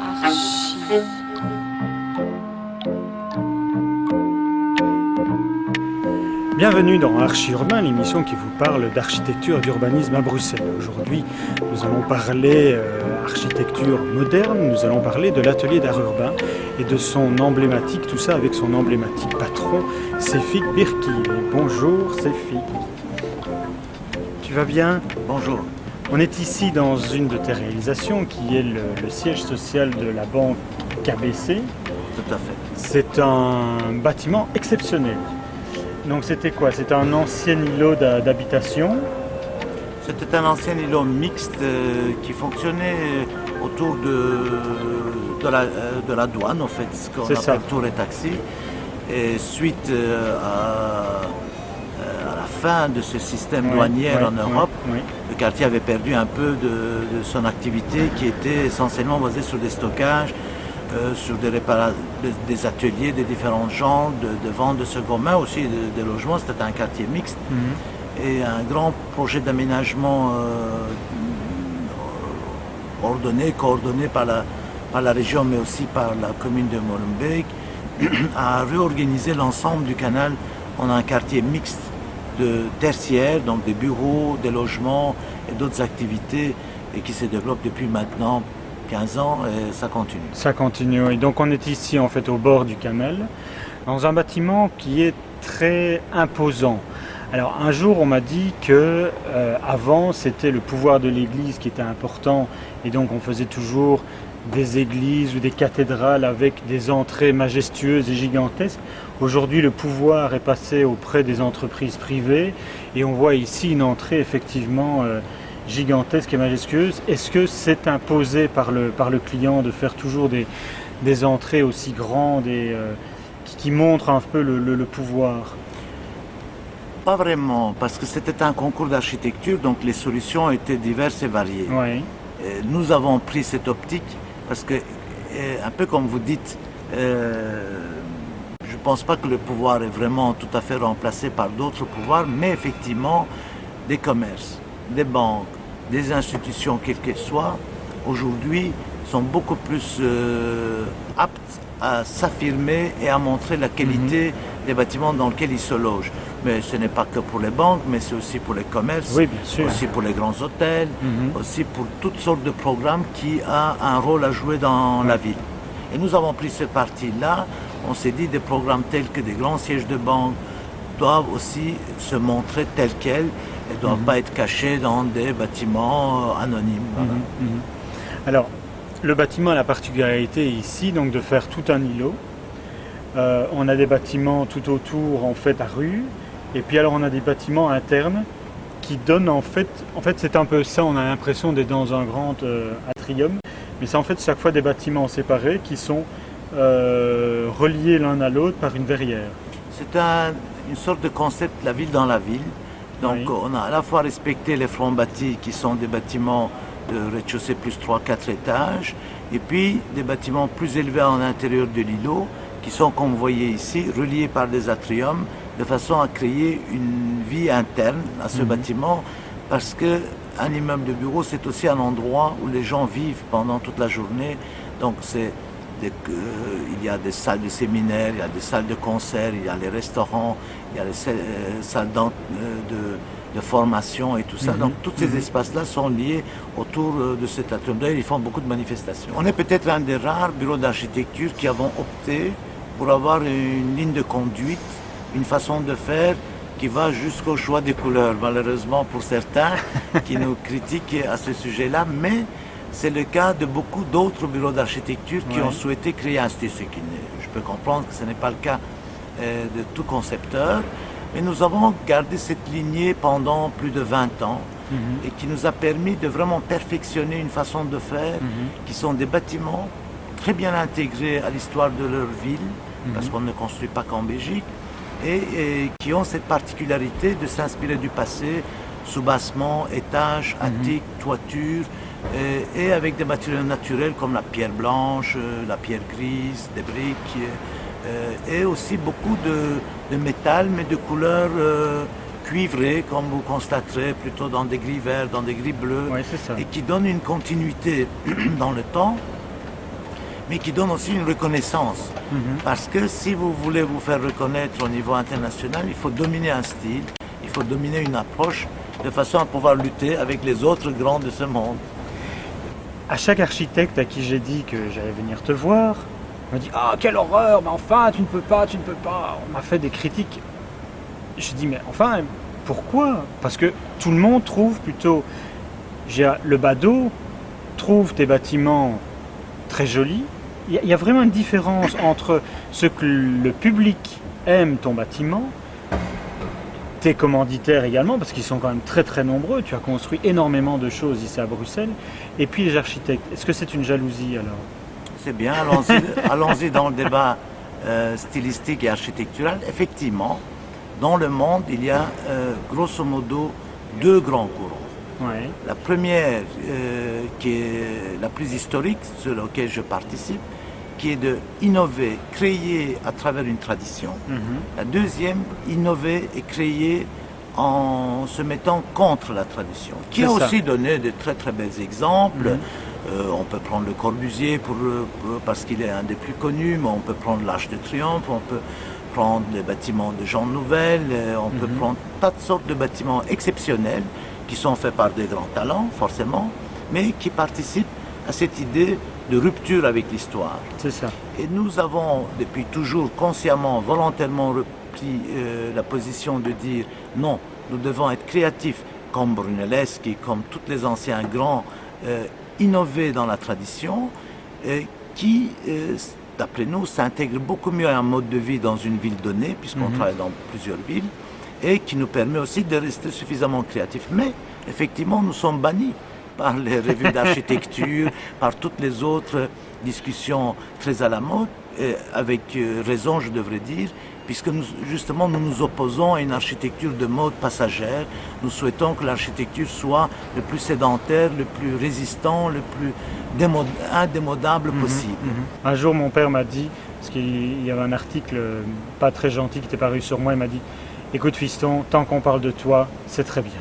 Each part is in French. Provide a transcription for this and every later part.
Archi. Bienvenue dans Archi-Urbain, l'émission qui vous parle d'architecture et d'urbanisme à Bruxelles. Aujourd'hui, nous allons parler architecture moderne, nous allons parler de l'atelier d'art urbain et de son emblématique, tout ça avec son emblématique patron, Sefik Birki. Bonjour Sefik. Tu vas bien? Bonjour. On est ici dans une de tes réalisations qui est le siège social de la banque KBC. Tout à fait. C'est un bâtiment exceptionnel. Donc c'était quoi? C'était un ancien îlot d'habitation? C'était un ancien îlot mixte qui fonctionnait autour de la douane, en fait, ce qu'on appelle tour et taxi. Et suite à la fin de ce système douanier en Europe, le quartier avait perdu un peu de son activité qui était essentiellement basée sur des stockages, sur des ateliers de différents genres, de vente de seconde main, aussi des logements. C'était un quartier mixte. Et un grand projet d'aménagement coordonné par la région, mais aussi par la commune de Molenbeek, a réorganisé l'ensemble du canal en un quartier mixte de tertiaire, donc des bureaux, des logements et d'autres activités, et qui se développe depuis maintenant 15 ans, et ça continue. Ça continue, oui. Donc on est ici en fait au bord du canal, dans un bâtiment qui est très imposant. Alors un jour on m'a dit que avant c'était le pouvoir de l'église qui était important, et donc on faisait toujours des églises ou des cathédrales avec des entrées majestueuses et gigantesques. Aujourd'hui le pouvoir est passé auprès des entreprises privées, et on voit ici une entrée effectivement gigantesque et majestueuse. Est-ce que c'est imposé par le client de faire toujours des entrées aussi grandes et qui montrent un peu le pouvoir? Pas vraiment, parce que c'était un concours d'architecture, donc les solutions étaient diverses et variées. Oui. Nous avons pris cette optique parce que, un peu comme vous dites, je ne pense pas que le pouvoir est vraiment tout à fait remplacé par d'autres pouvoirs, mais effectivement, des commerces, des banques, des institutions, quelles qu'elles soient, aujourd'hui sont beaucoup plus aptes à s'affirmer et à montrer la qualité des bâtiments dans lesquels ils se logent. Mais ce n'est pas que pour les banques, mais c'est aussi pour les commerces, oui, bien sûr. Aussi pour les grands hôtels, aussi pour toutes sortes de programmes qui ont un rôle à jouer dans la ville. Et nous avons pris ce parti-là. On s'est dit des programmes tels que des grands sièges de banque doivent aussi se montrer tels quels et ne doivent pas être cachés dans des bâtiments anonymes. Voilà. Alors, le bâtiment a la particularité ici donc de faire tout un îlot. On a des bâtiments tout autour en fait à rue, et puis alors on a des bâtiments internes qui donnent en fait c'est un peu ça, on a l'impression d'être dans un grand atrium, mais c'est en fait chaque fois des bâtiments séparés qui sont reliés l'un à l'autre par une verrière. C'est une sorte de concept, la ville dans la ville. Donc on a à la fois respecté les fronts bâtis qui sont des bâtiments de rez-de-chaussée plus 3-4 étages, et puis des bâtiments plus élevés en intérieur de l'îlot qui sont, comme vous voyez ici, reliés par des atriums de façon à créer une vie interne à ce bâtiment, parce qu'un immeuble de bureau, c'est aussi un endroit où les gens vivent pendant toute la journée. Donc il y a des salles de séminaire, il y a des salles de concert, il y a les restaurants, il y a les salles de formation et tout ça. Donc tous ces espaces-là sont liés autour de cet atrium. D'ailleurs, ils font beaucoup de manifestations. On est peut-être un des rares bureaux d'architecture qui avons opté pour avoir une ligne de conduite, une façon de faire qui va jusqu'au choix des couleurs, malheureusement pour certains qui nous critiquent à ce sujet-là, mais c'est le cas de beaucoup d'autres bureaux d'architecture qui ont souhaité créer un style. Je peux comprendre que ce n'est pas le cas de tout concepteur, mais nous avons gardé cette lignée pendant plus de 20 ans et qui nous a permis de vraiment perfectionner une façon de faire qui sont des bâtiments très bien intégrés à l'histoire de leur ville, parce qu'on ne construit pas qu'en Belgique, et qui ont cette particularité de s'inspirer du passé, soubassement, étages, attiques, toitures, et avec des matériaux naturels comme la pierre blanche, la pierre grise, des briques, et aussi beaucoup de métal, mais de couleurs cuivrées, comme vous constaterez, plutôt dans des gris verts, dans des gris bleus, Oui, c'est ça. et qui donnent une continuité dans le temps, mais qui donne aussi une reconnaissance. Parce que si vous voulez vous faire reconnaître au niveau international, il faut dominer un style, il faut dominer une approche de façon à pouvoir lutter avec les autres grands de ce monde. À chaque architecte à qui j'ai dit que j'allais venir te voir, on m'a dit « Ah, quelle horreur, mais enfin, tu ne peux pas, tu ne peux pas !» On m'a fait des critiques. Je dis « Mais enfin, pourquoi ?» Parce que tout le monde trouve plutôt... Le badaud trouve tes bâtiments très jolis. Il y a vraiment une différence entre ce que le public aime ton bâtiment, tes commanditaires également, parce qu'ils sont quand même très très nombreux, tu as construit énormément de choses ici à Bruxelles, et puis les architectes. Est-ce que c'est une jalousie alors? C'est bien, allons-y dans le débat stylistique et architectural. Effectivement, dans le monde, il y a grosso modo deux grands courants. Ouais. La première, qui est la plus historique, sur laquelle je participe, qui est de innover, créer à travers une tradition. La deuxième, innover et créer en se mettant contre la tradition, qui a aussi donné de très très bels exemples. On peut prendre le Corbusier parce qu'il est un des plus connus, mais on peut prendre l'Arc de Triomphe, on peut prendre les bâtiments de Jean Nouvel, on peut prendre toutes sortes de bâtiments exceptionnels qui sont faits par des grands talents, forcément, mais qui participent à cette idée de rupture avec l'histoire. C'est ça. Et nous avons, depuis toujours, consciemment, volontairement repris la position de dire non, nous devons être créatifs, comme Brunelleschi, comme tous les anciens grands, innover dans la tradition, qui, d'après nous, s'intègre beaucoup mieux à un mode de vie dans une ville donnée, puisqu'on travaille dans plusieurs villes, et qui nous permet aussi de rester suffisamment créatifs. Mais, effectivement, nous sommes bannis par les revues d'architecture, par toutes les autres discussions très à la mode, et avec raison, je devrais dire, puisque nous, justement, nous nous opposons à une architecture de mode passagère. Nous souhaitons que l'architecture soit le plus sédentaire, le plus résistant, le plus indémodable possible. Un jour, mon père m'a dit, parce qu'il y avait un article pas très gentil qui était paru sur moi, il m'a dit « Écoute fiston, tant qu'on parle de toi, c'est très bien. »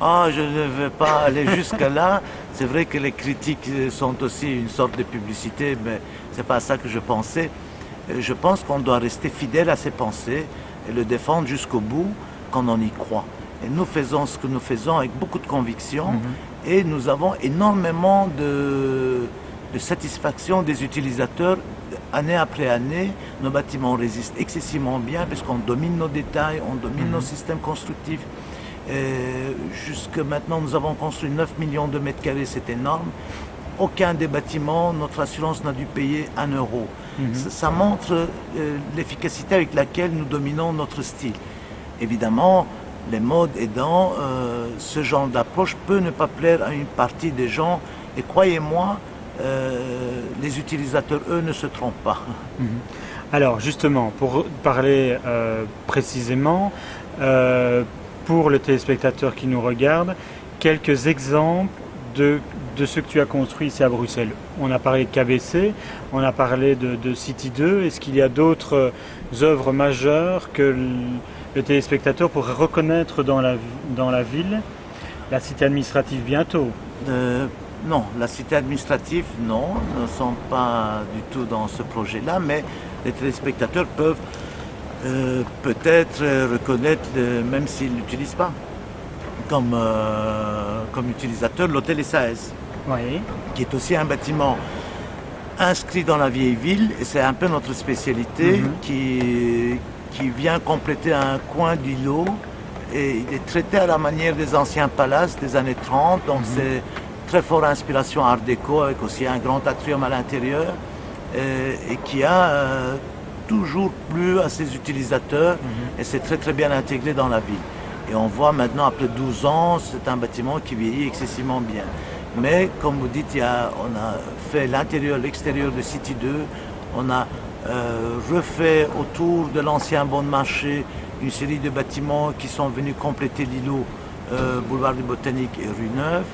Ah, je ne vais pas aller jusque-là. C'est vrai que les critiques sont aussi une sorte de publicité, mais c'est pas ça que je pensais. Je pense qu'on doit rester fidèle à ses pensées et le défendre jusqu'au bout quand on y croit. Et nous faisons ce que nous faisons avec beaucoup de conviction et nous avons énormément de satisfaction des utilisateurs. Année après année, nos bâtiments résistent excessivement bien parce qu'on domine nos détails, on domine nos systèmes constructifs. Jusque maintenant, nous avons construit 9 millions de mètres carrés, c'est énorme. Aucun des bâtiments, notre assurance n'a dû payer 1 euro. Ça montre l'efficacité avec laquelle nous dominons notre style. Évidemment, les modes aidant, ce genre d'approche peut ne pas plaire à une partie des gens. Et croyez-moi, les utilisateurs, eux, ne se trompent pas. Alors, justement, pour parler précisément, pour le téléspectateur qui nous regarde, quelques exemples de ce que tu as construit ici à Bruxelles. On a parlé de KBC, on a parlé de City 2. Est-ce qu'il y a d'autres œuvres majeures que le téléspectateur pourrait reconnaître dans la ville? La cité administrative bientôt. Non, la cité administrative, non, ne sont pas du tout dans ce projet-là, mais les téléspectateurs peuvent peut-être reconnaître, même s'ils ne l'utilisent pas, comme utilisateur, l'hôtel SAS, qui est aussi un bâtiment inscrit dans la vieille ville, et c'est un peu notre spécialité, qui vient compléter un coin d'îlot, et il est traité à la manière des anciens palaces des années 30, donc c'est très forte inspiration art déco, avec aussi un grand atrium à l'intérieur, et qui a toujours plu à ses utilisateurs, et c'est très très bien intégré dans la ville. Et on voit maintenant, après 12 ans, c'est un bâtiment qui vieillit excessivement bien. Mais comme vous dites, on a fait l'intérieur, l'extérieur de City 2, on a refait autour de l'ancien Bon Marché une série de bâtiments qui sont venus compléter l'îlot boulevard du Botanique et rue Neuve.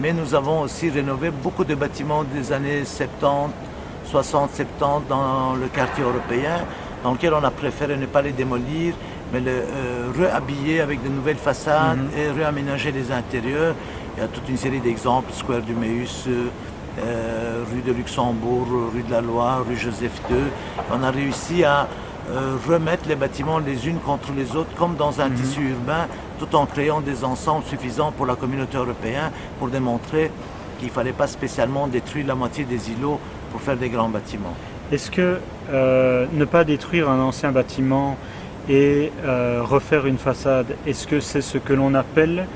Mais nous avons aussi rénové beaucoup de bâtiments des années 70, 60, 70 dans le quartier européen, dans lequel on a préféré ne pas les démolir, mais les réhabiller avec de nouvelles façades et réaménager les intérieurs. Il y a toute une série d'exemples, Square du Meus, rue de Luxembourg, rue de la Loire, rue Joseph II. On a réussi à remettre les bâtiments les unes contre les autres comme dans un tissu urbain, tout en créant des ensembles suffisants pour la communauté européenne pour démontrer qu'il ne fallait pas spécialement détruire la moitié des îlots pour faire des grands bâtiments. Est-ce que ne pas détruire un ancien bâtiment et refaire une façade, est-ce que c'est ce que l'on appelle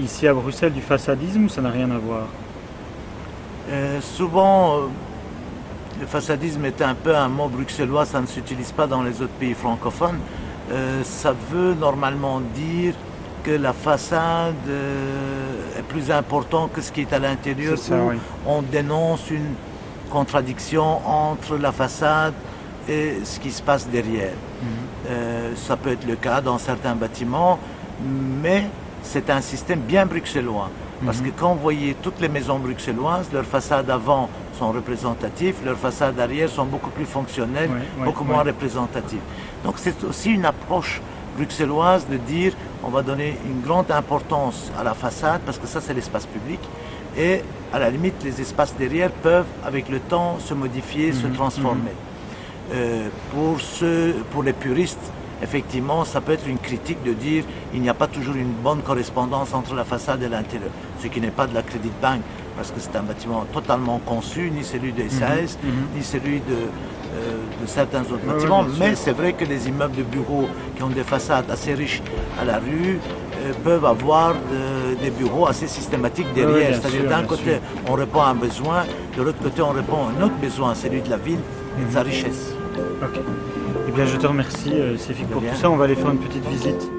ici à Bruxelles du façadisme ou ça n'a rien à voir? Souvent, le façadisme est un peu un mot bruxellois, ça ne s'utilise pas dans les autres pays francophones. Ça veut normalement dire que la façade est plus importante que ce qui est à l'intérieur. Oui. On dénonce une contradiction entre la façade et ce qui se passe derrière. Ça peut être le cas dans certains bâtiments, mais c'est un système bien bruxellois. Parce que quand vous voyez toutes les maisons bruxelloises, leurs façades avant sont représentatives, leurs façades arrière sont beaucoup plus fonctionnelles, beaucoup moins représentatives. Donc c'est aussi une approche bruxelloise de dire on va donner une grande importance à la façade parce que ça c'est l'espace public et à la limite les espaces derrière peuvent avec le temps se modifier, se transformer. Pour les puristes, effectivement, ça peut être une critique de dire il n'y a pas toujours une bonne correspondance entre la façade et l'intérieur, ce qui n'est pas de la Credit Bank, parce que c'est un bâtiment totalement conçu, ni celui de SAS, ni celui de certains autres bâtiments, mais c'est vrai que les immeubles de bureaux qui ont des façades assez riches à la rue peuvent avoir des bureaux assez systématiques derrière, c'est-à-dire d'un côté on répond à un besoin, de l'autre côté on répond à un autre besoin, celui de la ville et de sa richesse. Ok. Eh bien, je te remercie, Céfic, pour tout ça. On va aller faire une petite visite.